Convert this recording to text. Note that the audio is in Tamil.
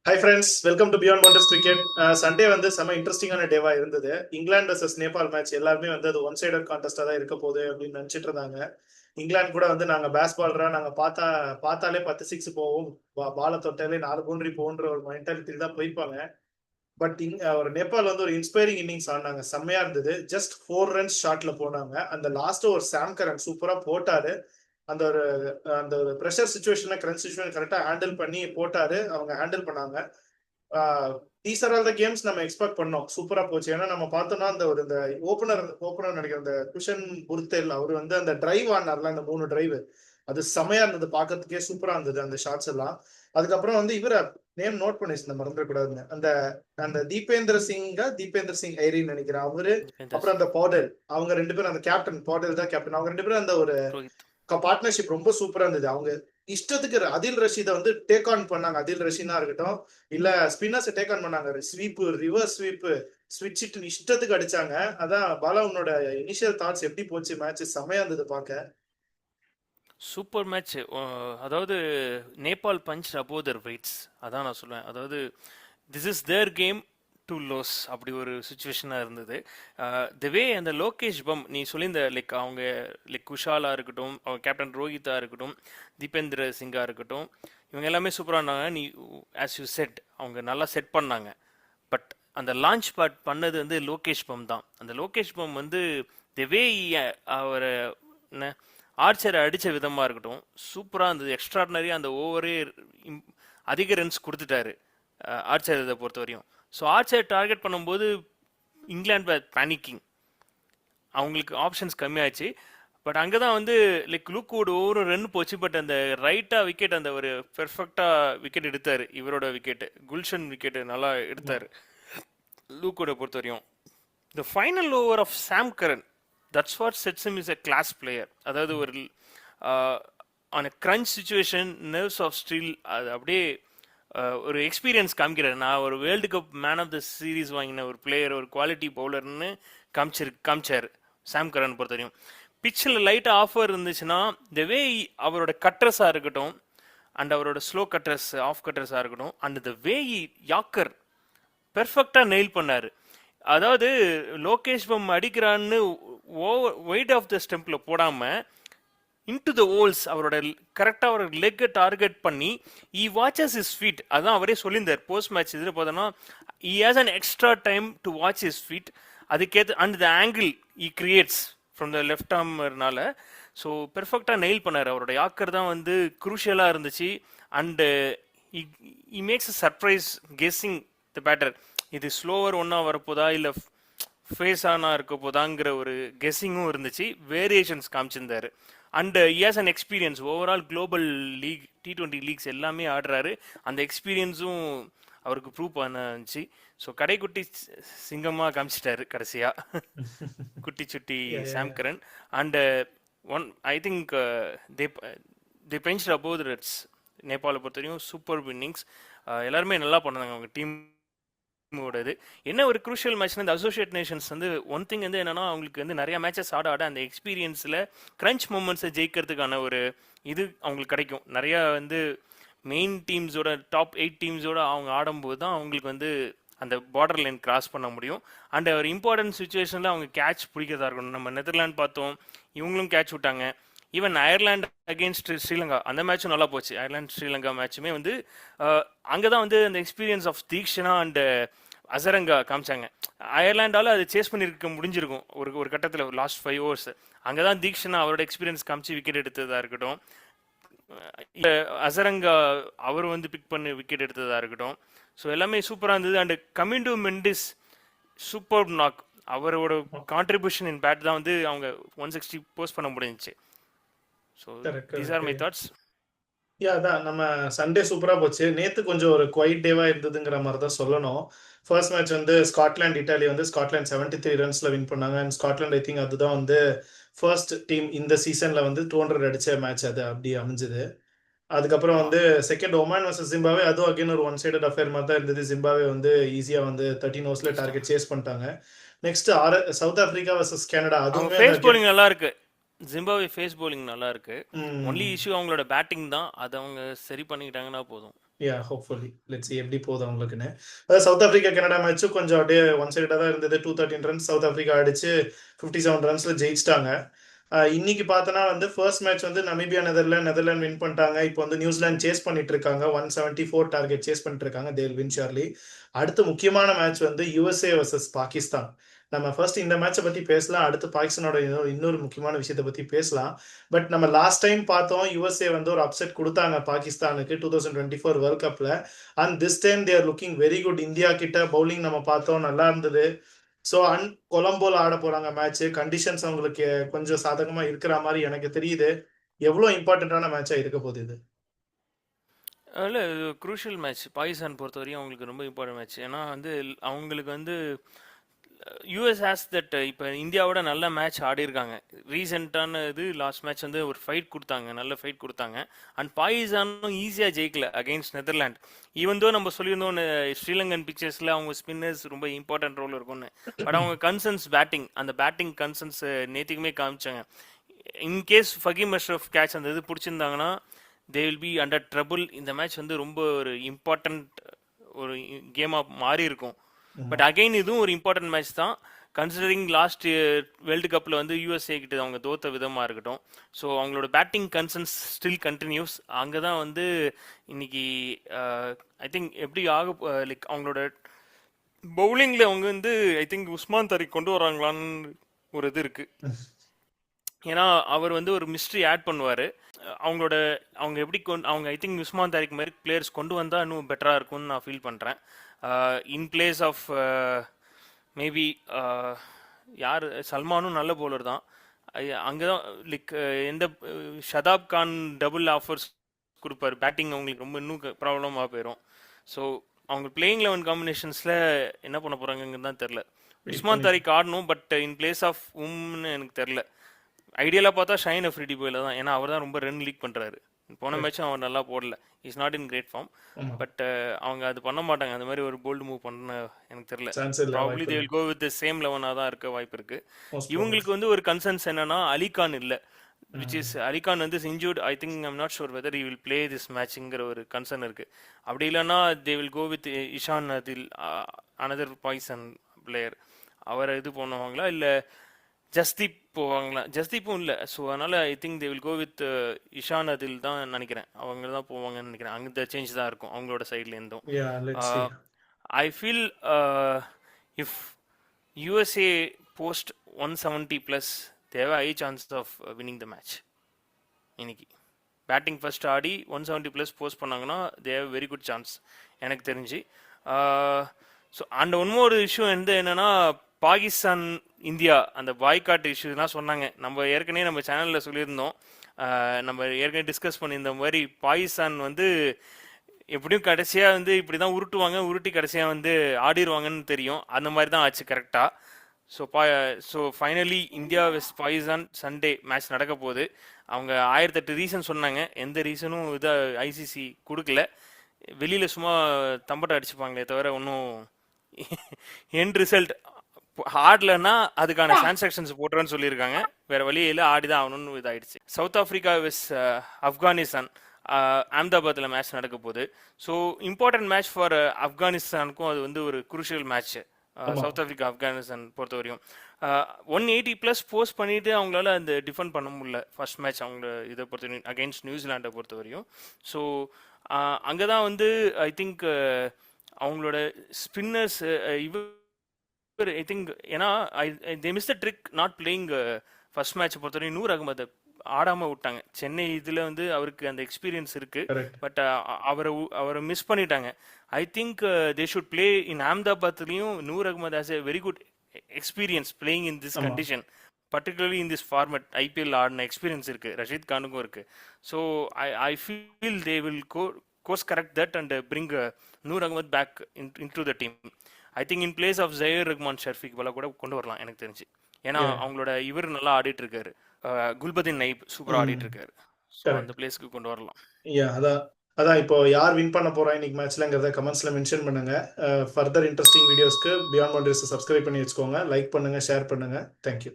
Hi friends, welcome to beyond wonders cricket. Sunday வந்து செம்ம இன்ட்ரெஸ்டிங்கான டேவா இருந்தது. இங்கிலாந்து வர்சஸ் நேபாள் மேட்ச் எல்லாருமே வந்து அது ஒன் சைடட் கான்டெஸ்டா தான் இருக்க போகுது அப்படின்னு நினைச்சிட்டு இருந்தாங்க. இங்கிலாந்து கூட வந்து நாங்க பேஸ் பால்ரா நாங்க பார்த்தாலே 10 6 போவோம், பாலை தொட்டாலே 4 பவுண்டரி போன்ற ஒரு மென்டாலிட்டியில் தான் போயிருப்பாங்க. பட் ஒரு நேபாள் வந்து ஒரு இன்ஸ்பைரிங் இன்னிங்ஸ் ஆனாங்க, செம்மையா இருந்தது. ஜஸ்ட் 4 ரன்ஸ் ஷாட்ல போனாங்க. அந்த லாஸ்ட் ஒரு சாம் கரன் சூப்பரா போட்டாரு. அந்த ஒரு அந்த ஒரு ப்ரெஷர் சுச்சுவேஷன்ல கிரன்ச் சுச்சுவேஷன் கரெக்டா ஹேண்டில் பண்ணி போட்டாரு. அவங்க ஹேண்டில் பண்ணாங்க. These are all the games நம்ம எக்ஸ்பெக்ட் பண்ணோம். சூப்பரா போச்சு. ஏன்னா நம்ம பார்த்தோம்னா அந்த ஒரு இந்த ஓப்பனர் நினைக்கிற அந்த குஷன் புர்தேல் அவர் வந்து அந்த டிரைவ் ஆனார்ல, அந்த 3 டிரைவ் அது செமையா இருந்தது. பார்க்கறதுக்கே சூப்பரா இருந்தது அந்த ஷாட்ஸ் எல்லாம். அதுக்கப்புறம் வந்து இவர நேம் நோட் பண்ணிருந்தேன், மறந்துடக்கூடாதுன்னு. அந்த அந்த தீபேந்தர் சிங் ஐரின்னு நினைக்கிறேன் அவரு. அப்புறம் அந்த பவுடல், அவங்க 2 பேரும், அந்த கேப்டன் பவுடல் தான் கேப்டன். அவங்க 2 பேரும் அந்த ஒரு ரோஹித். பார்ட்னர்ஷிப் ரொம்ப சூப்பரா இருந்தது. அவங்க இஷ்டத்துக்கு அதில் ரஷீதை வந்து டேக் ஆன் பண்ணாங்க. அதில் ரஷீனா இருக்கட்டும், இல்ல ஸ்பின்னர்ஸ் டேக் ஆன் பண்ணாங்க. ஸ்வீப், ரிவர்ஸ் ஸ்வீப், ஸ்விட்ச் இஷ்டத்துக்கு அடிச்சாங்க. அதான் பாலா, உன்னோட இனிஷியல் தாட்ஸ் எப்படி போச்சு? மேட்ச் செமையா இருந்தது பார்க்க. Super match. அதாவது Nepal punch above their weights, அதான் நான் சொல்லுவேன். அதாவது this is their game to lose, அப்படி ஒரு சுச்சுவேஷனாக இருந்தது. த வே அந்த லோகேஷ் பம் நீ சொல்லியிருந்த, லைக் அவங்க லைக் குஷாலா இருக்கட்டும், அவங்க கேப்டன் ரோஹிதா இருக்கட்டும், தீபேந்திர சிங்கா இருக்கட்டும், இவங்க எல்லாமே சூப்பராக இருந்தாங்க. நீ ஆஸ் யூ செட், அவங்க நல்லா செட் பண்ணாங்க. பட் அந்த லான்ச் பார்ட் பண்ணது வந்து லோகேஷ் பம் தான். அந்த லோகேஷ் பம் வந்து த வே அவர் என்ன ஆர்ச்சரை அடித்த விதமாக இருக்கட்டும், சூப்பராக இருந்தது. எக்ஸ்ட்ராடினரியாக அந்த ஓவரே அதிக ரன்ஸ் கொடுத்துட்டாரு ஆர்ச்சர் இதை பொறுத்த வரையும். ஸோ ஆர்ச்சர் டார்கெட் பண்ணும்போது இங்கிலாந்து பேனிக்கிங், அவங்களுக்கு ஆப்ஷன்ஸ் கம்மியாச்சு. பட் அங்கே தான் வந்து லைக் லூக்வுட் ஒவ்வொரு ரன் போச்சு. பட் அந்த ரைட்டாக விக்கெட், அந்த ஒரு பெர்ஃபெக்டாக விக்கெட் எடுத்தார். இவரோட விக்கெட்டு, குல்ஷன் விக்கெட்டு நல்லா எடுத்தார் லூக்வுடை பொறுத்த வரையும். The final over of Sam Curran, that's what sets him is a class player. அதாவது ஒரு on a crunch situation, nerves of steel, அது அப்படியே ஒரு எக்ஸ்பீரியன்ஸ் காமிக்கிறார். நான் ஒரு World Cup man of the series வாங்கின ஒரு பிளேயர், ஒரு குவாலிட்டி பவுலர்னு காமிச்சார் சாம் கரன் பொறுத்த வரையும். பிச்சில் லைட்டாக ஆஃபர் இருந்துச்சுன்னா, த வே அவரோட கட்டர்ஸாக இருக்கட்டும், அண்ட் அவரோட ஸ்லோ கட்டர்ஸ், ஆஃப் கட்டர்ஸாக இருக்கட்டும், அண்ட் த வே யாக்கர் பெர்ஃபெக்டாக நெயில் பண்ணார். அதாவது லோகேஷ் பம் அடிக்கிறான்னு வெயிட் ஆஃப் த ஸ்டெம்பில் போடாமல் இன்டு த ஓல்ஸ் அவரோட கரெக்டாக அவரோட லெக்கை டார்கெட் பண்ணி வாட்சஸ் இஸ் ஃபீட். அதான் அவரே சொல்லியிருந்தார் போஸ்ட் மேட்ச் இதில் பார்த்தோன்னா, has an extra time to watch his feet. அதுக்கேற்ற and the angle creates from the left ஆர்ம்னால. ஸோ பெர்ஃபெக்டாக நெயில் பண்ணார். அவரோட யாக்கர் தான் வந்து குரூஷியலாக இருந்துச்சு. And he makes a surprise guessing the batter. இது ஸ்லோவர் ஒன்றா வரப்போதா இல்லை ஃபேஸ் ஆனா இருக்க போதாங்கிற ஒரு கெஸ்ஸிங்கும் இருந்துச்சு. வேரியேஷன்ஸ் காமிச்சிருந்தாரு. And years and experience, overall global league, T20 leagues எல்லாமே ஆடுறாரு. அந்த எக்ஸ்பீரியன்ஸும் அவருக்கு ப்ரூவ் பண்ணுச்சு. ஸோ கடைக்குட்டி சிங்கமாக காமிச்சிட்டாரு கடைசியாக குட்டி சுட்டி Sam Curran. And I think they bench above the reds. நேபாளை பொறுத்த வரையும் சூப்பர் இன்னிங்ஸ். எல்லாருமே நல்லா பண்ணாங்க அவங்க டீம். என்ன ஒரு குரூஷியல் மேட்ச்னா, இந்த அசோசியேட் நேஷன்ஸ் வந்து ஒன் திங் வந்து என்னன்னா, அவங்களுக்கு வந்து நிறைய மேட்சஸ் ஆட அந்த எக்ஸ்பீரியன்ஸில் கிரன்ச் மூமெண்ட்ஸை ஜெயிக்கிறதுக்கான ஒரு இது அவங்களுக்கு கிடைக்கும். நிறையா வந்து மெயின் டீம்ஸோட, டாப் 8 டீம்ஸோட அவங்க ஆடும்போது தான் அவங்களுக்கு வந்து அந்த பார்டர் லைன் கிராஸ் பண்ண முடியும். அண்ட் ஒரு இம்பார்ட்டன்ட் சுச்சுவேஷனில் அவங்க கேட்ச் பிடிக்கிறதா இருக்கணும். நம்ம நெதர்லாந்து பார்த்தோம், இவங்களும் கேட்ச் விட்டாங்க. ஈவன் அயர்லாந்து அகெயின்ஸ்ட் ஸ்ரீலங்கா, அந்த மேட்சும் நல்லா போச்சு. அயர்லாந்து ஸ்ரீலங்கா மேட்சுமே வந்து அங்கே தான் வந்து அந்த experience of Theekshana and Hasaranga காமிச்சாங்க. அயர்லாண்டால அது சேஸ் பண்ணியிருக்க முடிஞ்சிருக்கும் ஒரு கட்டத்தில், லாஸ்ட் 5 overs. அங்கே தான் தீக்ஷனா அவரோட எக்ஸ்பீரியன்ஸ் காமிச்சு விக்கெட் எடுத்ததாக இருக்கட்டும், அசரங்கா அவர் வந்து பிக் பண்ணி விக்கெட் எடுத்ததாக இருக்கட்டும். ஸோ எல்லாமே சூப்பராக இருந்தது. And Kamindu Mendis super knock, அவரோட கான்ட்ரிபியூஷன் இன் பேட் தான் வந்து அவங்க 160 போஸ்ட் பண்ண முடிஞ்சிச்சு. So these are my thoughts. அதான் நம்ம சண்டே சூப்பரா போச்சு. நேத்து கொஞ்சம் ஒரு குவைட் டேவா இருந்ததுங்கிற மாதிரி தான் சொல்லணும். ஃபர்ஸ்ட் மேட்ச் வந்து ஸ்காட்லாந்து இட்டாலி வந்து ஸ்காட்லாந்து 73 ரன்ஸ்ல வின் பண்ணாங்க. அண்ட் ஸ்காட்லாந்து ஐ திங்க் அதுதான் வந்து ஃபர்ஸ்ட் டீம் இந்த சீசன்ல வந்து 200 அடிச்ச மேட்ச் அது அப்படி அமைஞ்சது. அதுக்கப்புறம் வந்து செகண்ட் ஒமான் வர்சஸ் ஜிம்பாவே, அதுவும் அகைன் ஒரு ஒன் சைடட் அஃபேர் மாதிரி தான் இருந்தது. ஜிம்பாவே வந்து ஈஸியா வந்து 13 ஓவர்ஸ்ல டார்கெட் சேஸ் பண்ணிட்டாங்க. Next south Africa versus Canada, அதுவுமே ஃபேஸ் போலிங் நல்லா இருக்கு. ஜிம்பாப்வே ஃபேஸ் போலிங் நல்லா இருக்கு. ம், ஒன்லி இஷ்யூ அவங்களோட பேட்டிங் தான். அதை அவங்க சரி பண்ணிக்கிட்டாங்கன்னா போதும். ஹோப்ஃபுல்லி லெட்ஸ் see எப்படி போகுது அவங்களுக்குன்னு. அதாவது சவுத் ஆப்பிரிக்கா கனடா மேட்சும் கொஞ்சம் அப்படியே ஒன் சைடா தான் இருந்தது. 213 ரன்ஸ் சவுத் ஆப்பிரிக்கா அடிச்சு 57 ரன்ஸ்ல ஜெயிச்சிட்டாங்க. இன்னைக்கு பார்த்தோன்னா வந்து ஃபர்ஸ்ட் மேட்ச் வந்து நமீபியா நெதர்லாந்து வின் பண்ணிட்டாங்க. இப்போ வந்து நியூசிலாந்து சேஸ் பண்ணிட்டு இருக்காங்க. 174 டார்கெட் சேஸ் பண்ணிட்டு இருக்காங்க. They will win surely. அடுத்த முக்கியமான மேட்ச் வந்து யுஎஸ்ஏ வர்சஸ் பாகிஸ்தான். நம்ம ஃபர்ஸ்ட் இந்த மேட்சை பத்தி பேசலாம். அடுத்து பாகிஸ்தானோட இன்னொரு முக்கியமான விஷயத்தை பத்தி பேசலாம். பட் நம்ம லாஸ்ட் டைம் பார்த்தோம் யுஎஸ்ஏ வந்து ஒரு அப்செட் கொடுத்தாங்க பாகிஸ்தானுக்கு 2024 வேர்ல்ட் கப்ல. And this time they are looking very good. India கிட்ட பவுலிங் நம்ம பார்த்தோம், நல்லா இருந்தது. ஸோ கொலம்போல ஆட போறாங்க மேட்ச். கண்டிஷன்ஸ் அவங்களுக்கு கொஞ்சம் சாதகமா இருக்கிற மாதிரி எனக்கு தெரியுது. எவ்வளோ இம்பார்ட்டன்டான மேட்சா இருக்க போகுது இது? இல்லை, இது குரூஷியல் மேட்ச். பாகிஸ்தான் பொறுத்தவரையும் அவங்களுக்கு ரொம்ப இம்பார்ட்டன்ட் மேட்ச். ஏன்னா வந்து அவங்களுக்கு வந்து யூஎஸ் ஹேஸ் தட். இப்போ இந்தியாவோட நல்ல மேட்ச் ஆடி இருக்காங்க. ரீசெண்டான இது லாஸ்ட் மேட்ச் வந்து ஒரு ஃபைட் கொடுத்தாங்க, நல்ல ஃபைட் கொடுத்தாங்க. அண்ட் பாகிஸ்தானும் ஈஸியாக ஜெயிக்கல அகெயின்ஸ்ட் நெதர்லாண்ட். ஈவன் தோ நம்ம சொல்லியிருந்தோம் ஸ்ரீலங்கன் பிக்சர்ஸில் அவங்க ஸ்பின்னர்ஸ் ரொம்ப இம்பார்ட்டன்ட் ரோல் இருக்கும்னு. பட் அவங்க கன்சர்ன்ஸ் பேட்டிங், அந்த பேட்டிங் கன்சர்ன்ஸ் நேற்றுக்குமே காமிச்சாங்க. இன்கேஸ் ஃபகீம் அஷ்ரஃப் கேட்ச் அந்த இது பிடிச்சிருந்தாங்கன்னா they will be under trouble. இந்த மேட்ச் வந்து ரொம்ப ஒரு இம்பார்ட்டன்ட் ஒரு கேமாக மாறி இருக்கும். பட் அகைன் இதுவும் ஒரு இம்பார்ட்டன்ட் மேட்ச் தான். கன்சிடரிங் லாஸ்ட் வேர்ல்டு கப்பில் வந்து யூஎஸ்ஏ கிட்ட அவங்க தோத்த விதமாக இருக்கட்டும். ஸோ அவங்களோட பேட்டிங் கன்சர்ன்ஸ் ஸ்டில் கண்டினியூஸ். அங்கே தான் வந்து இன்னைக்கு ஐ திங்க் எப்படி லைக் அவங்களோட பவுலிங்கில் அவங்க வந்து ஐ திங்க் உஸ்மான் தாரிக் கொண்டு வராங்களான்னு ஒரு இது இருக்குது. ஏன்னா அவர் வந்து ஒரு மிஸ்ட்ரி ஆட் பண்ணுவார். அவங்க எப்படி அவங்க ஐ திங்க் உஸ்மான் தாரிக் மாதிரி பிளேயர்ஸ் கொண்டு வந்தால் இன்னும் பெட்டராக இருக்கும்னு நான் ஃபீல் பண்ணுறேன். இன் பிளேஸ் ஆஃப் மேபி யார், சல்மானும் நல்ல பவுலர் தான். அங்கே தான் லைக் எந்த ஷதாப் கான் டபுள் ஆஃபர்ஸ் கொடுப்பாரு. பேட்டிங் அவங்களுக்கு ரொம்ப இன்னும் ப்ராப்ளமாக போயிடும். ஸோ அவங்க பிளேயிங் 11 காம்பினேஷன்ஸில் என்ன பண்ண போகிறாங்கன்னு தான் தெரில. உஸ்மான் தாரிக் ஆடணும், பட் இன் பிளேஸ் ஆஃப் எனக்கு தெரில. ஐடியலாக பார்த்தா ஷைன் அஃப்ரிடி போயில தான். ஏன்னா அவர் தான் ரொம்ப ரன் லீக் பண்ணுறாரு. போன மேட்சும் அவர் நல்லா போடல. Is not in great form. But அவங்க அது பண்ண மாட்டாங்க. அந்த மாதிரி ஒரு போல்டு மூவ் பண்ண எனக்கு தெரியல. Probably they will go with the same 11ஆக தான் இருக்க வாய்ப்பு இருக்கு. இவங்களுக்கு வந்து ஒரு கன்சர்ன்ஸ் என்னன்னா அலிகான் இல்லை, விச் இஸ் அலிகான் வந்து injured. I think I'm not sure whether he will play this மேட்ச்ங்கிற ஒரு கன்சர்ன் இருக்கு. அப்படி இல்லைன்னா they will go with Ishan அதில், அனதர் பாகிஸ்தான் பிளேயர். அவரை இது பண்ணுவாங்களா இல்லை ஜஸ்தீப் போவாங்களா? ஜஸ்தீப்பும் இல்லை. ஸோ அதனால் I think they will go with Ishan அதில் தான் நினைக்கிறேன். அவங்க தான் போவாங்கன்னு நினைக்கிறேன். அங்கே சேஞ்ச் தான் இருக்கும் அவங்களோட சைட்லேருந்தும். I feel if USA post 170+, they have high chance of winning the match. இன்னைக்கு பேட்டிங் ஃபர்ஸ்ட் ஆடி 170+ போஸ்ட் பண்ணாங்கன்னா they have very good chance எனக்கு தெரிஞ்சு. ஸோ அண்ட் ஒன்மோர் இஷ்யூ என்னன்னா பாகிஸ்தான் இந்தியா அந்த பாய்காட் இஷ்யூலாம் சொன்னாங்க. நம்ம ஏற்கனவே நம்ம சேனலில் சொல்லியிருந்தோம், நம்ம ஏற்கனவே டிஸ்கஸ் பண்ணியிருந்த மாதிரி பாகிஸ்தான் வந்து எப்படியும் கடைசியாக வந்து இப்படி தான் உருட்டி கடைசியாக வந்து ஆடிடுவாங்கன்னு தெரியும். அந்த மாதிரி தான் ஆச்சு கரெக்டாக. So finally India west Pakistan Sunday match நடக்க போகுது. அவங்க 1008 ரீசன் சொன்னாங்க. எந்த ரீசனும் இதாக ஐசிசி கொடுக்கல. வெளியில் சும்மா தம்பட்டை அடிச்சுப்பாங்களே தவிர ஒன்றும் எண்ட் ரிசல்ட் ஆடலன்னா அதுக்கான டிரான்சாக்ஷன்ஸ் போட்டுறேன்னு சொல்லியிருக்காங்க. வேற வழியே இல்லை, ஆடிதான் ஆகணும்னு இதாயிடுச்சு. சவுத் ஆப்பிரிக்கா வெஸ் ஆப்கானிஸ்தான் அஹமதாபாத்தில் மேட்ச் நடக்க போகுது. ஸோ இம்பார்ட்டன்ட் மேட்ச் ஃபார் ஆப்கானிஸ்தானுக்கும் அது வந்து ஒரு crucial match. South Africa Afghanistan பொறுத்தவரையும் 180+ போஸ்ட் பண்ணிட்டு அவங்களால அந்த டிஃபெண்ட் பண்ண முடியல ஃபர்ஸ்ட் மேட்ச் அவங்க இதை பொறுத்தவரையும் அகெயின்ஸ்ட் நியூசிலாண்டை பொறுத்தவரையும். ஸோ அங்கே தான் வந்து ஐ திங்க் அவங்களோட ஸ்பின்னர்ஸ் ஐ திங்க் ஏன்னா தே miss the trick not playing first match பொறுத்தவரையும். நூர் அகமது ஆடாமல் விட்டாங்க. சென்னை இதில் வந்து அவருக்கு அந்த எக்ஸ்பீரியன்ஸ் இருக்கு, பட் அவரை மிஸ் பண்ணிட்டாங்க. I think they should play in அஹமதாபாத்லையும். Noor Ahmad has a very good experience playing in this condition, particularly in this format. IPL ஆடின எக்ஸ்பீரியன்ஸ் இருக்கு, ரஷீத் கானுக்கும் இருக்கு. So I feel they will course correct that and bring Noor Ahmad back in to the team. I think in place of Zaheer Rahman Sharfiq போல கூட கொண்டு வரலாம் எனக்கு தெரிஞ்சு. ஏன்னா அவங்களோட இவர் நல்லா ஆடிட்டு இருக்காரு, குல்பதீன் நைப் சூப்பரா ஆடிட்டு இருக்காரு. ஸோ அந்த பிளேஸ்க்கு கொண்டு வரலாம். அதான் இப்போ யார் வின் பண்ண போறா இன்னைக்கு மேட்ச்லங்கிறத கமெண்ட்ஸ்ல மென்ஷன் பண்ணுங்க. ஃபர்தர் இன்ட்ரெஸ்டிங் வீடியோஸ்க்கு பியாண்ட் பவுண்டரிஸ் சப்ஸ்கிரைப் பண்ணி வச்சுக்கோங்க. லைக் பண்ணுங்க, ஷேர் பண்ணுங்க. தேங்க்யூ.